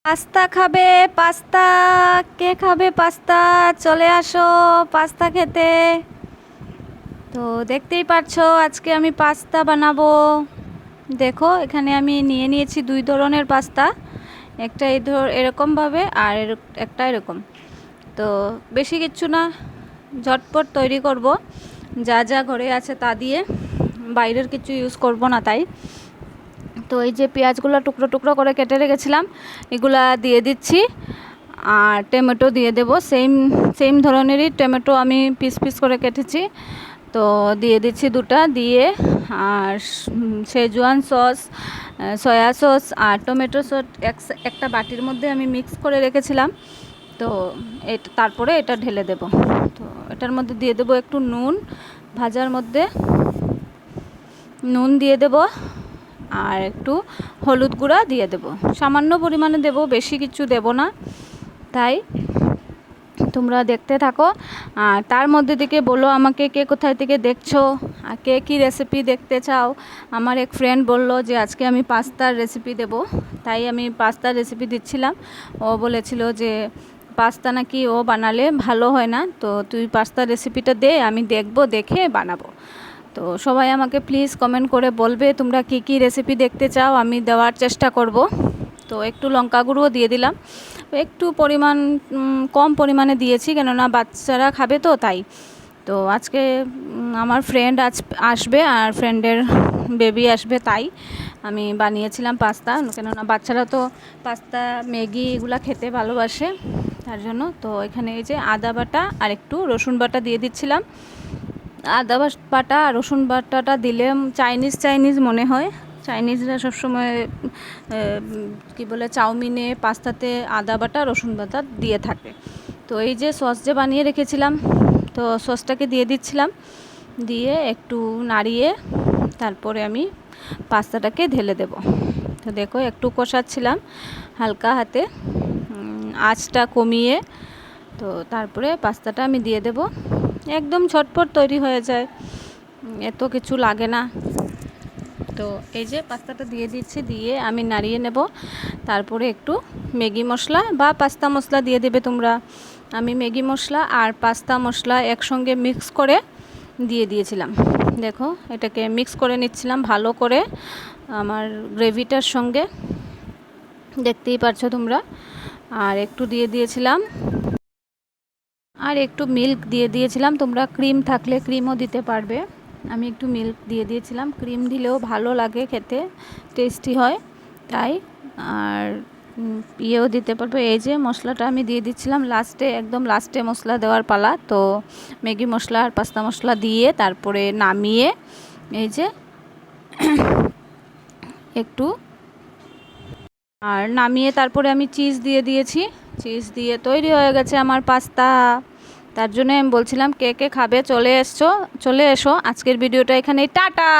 Pasta খাবে? Pasta? কে খাবে pasta? চলে আসো পাস্তা খেতে। তো দেখতেই পাচ্ছো আজকে আমি পাস্তা বানাবো। দেখো এখানে আমি নিয়ে নিয়েছি দুই ধরনের পাস্তা, একটা এরকমভাবে আর একটা এরকম। তো বেশি কিচ্ছু না, ঝটপট তৈরি করব, যা যা ঘরে আছে তা দিয়ে, বাইরের কিছু ইউজ করব না তাই। তো এই যে পেঁয়াজগুলো টুকরো টুকরো করে কেটে রেখেছিলাম, এগুলা দিয়ে দিচ্ছি। আর টমেটো দিয়ে দেব, সেম সেম ধরনেরই টমেটো আমি পিস পিস করে কেটেছি। তো দিয়ে দিচ্ছি দুটা, দিয়ে আর শেজওয়ান সস, সয়া সস আর টমেটো সস একটা বাটির মধ্যে আমি মিক্স করে রেখেছিলাম। তো তারপরে এটা ঢেলে দেব। তো এটার মধ্যে দিয়ে দেব একটু নুন, ভাজার মধ্যে নুন দিয়ে দেব, আর একটু হলুদ গুঁড়া দিয়ে দেব, সামান্য পরিমাণে দেব, বেশি কিছু দেব না। তাই তোমরা দেখতে থাকো, আর তার মধ্যে থেকে বলো আমাকে কে কোথায় থেকে দেখছো, আর কে কী রেসিপি দেখতে চাও। আমার এক ফ্রেন্ড বলল যে আজকে আমি পাস্তার রেসিপি দেব, তাই আমি পাস্তার রেসিপি দিচ্ছিলাম। ও বলেছিল যে পাস্তা নাকি ও বানালে ভালো হয় না, তো তুই পাস্তার রেসিপিটা দে, আমি দেখবো, দেখে বানাবো। তো সবাই আমাকে প্লিজ কমেন্ট করে বলবে তোমরা কী কী রেসিপি দেখতে চাও, আমি দেওয়ার চেষ্টা করব। তো একটু লঙ্কা গুঁড়ো দিয়ে দিলাম, একটু পরিমাণ কম পরিমাণে দিয়েছি, কেননা বাচ্চারা খাবে তো তাই। তো আজকে আমার ফ্রেন্ড আসবে আর ফ্রেন্ডের বেবি আসবে, তাই আমি বানিয়েছিলাম পাস্তা, কেননা বাচ্চারা তো পাস্তা ম্যাগি এগুলো খেতে ভালোবাসে, তার জন্য। তো এখানে এই যে আদা বাটা আর একটু রসুন বাটা দিয়ে দিচ্ছিলাম। আদা বাটা আর রসুন বাটাটা দিলে চাইনিজ মনে হয়। চাইনিজরা সবসময় কী বলে, চাউমিনে পাস্তাতে আদা বাটা রসুন বাটা দিয়ে থাকে। তো এই যে সস যে বানিয়ে রেখেছিলাম, তো সসটাকে দিয়ে দিচ্ছিলাম, দিয়ে একটু নাড়িয়ে তারপরে আমি পাস্তাটাকে ঢেলে দেব। তো দেখো একটু কষাচ্ছিলাম হালকা হাতে, আঁচটা কমিয়ে। তো তারপরে পাস্তাটা আমি দিয়ে দেব, একদম ঝটপট তৈরি হয়ে যায়, এত কিছু লাগে না। তো এই যে পাস্তাটা দিয়ে দিচ্ছি, দিয়ে আমি নাড়িয়ে নেব। তারপরে একটু ম্যাগি মশলা বা পাস্তা মশলা দিয়ে দেবে তোমরা। আমি ম্যাগি মশলা আর পাস্তা মশলা একসঙ্গে মিক্স করে দিয়ে দিয়েছিলাম। দেখো এটাকে মিক্স করে নিচ্ছিলাম ভালো করে আমার গ্রেভিটার সঙ্গে, দেখতেই পারছো তোমরা। আর একটু দিয়ে দিয়েছিলাম, আর একটু মিল্ক দিয়ে দিয়েছিলাম, তোমরা ক্রিম থাকলে ক্রিমও দিতে পারবে। আমি একটু মিল্ক দিয়ে দিয়েছিলাম, ক্রিম দিলেও ভালো লাগে খেতে, টেস্টি হয় তাই। আর ইয়েও দিতে পারবে। এই যে মশলাটা আমি দিয়ে দিচ্ছিলাম লাস্টে, একদম লাস্টে মশলা দেওয়ার পালা। তো ম্যাগি মশলা আর পাস্তা মশলা দিয়ে তারপরে নামিয়ে, এই যে একটু আর নামিয়ে তারপরে আমি চিজ দিয়ে দিয়েছি। চিজ দিয়ে তৈরি হয়ে গেছে আমার পাস্তা। তার জন্য আমি বলছিলাম কে কে খাবে, চলে এসো। আজকের ভিডিওটা এখানেই, টাটা।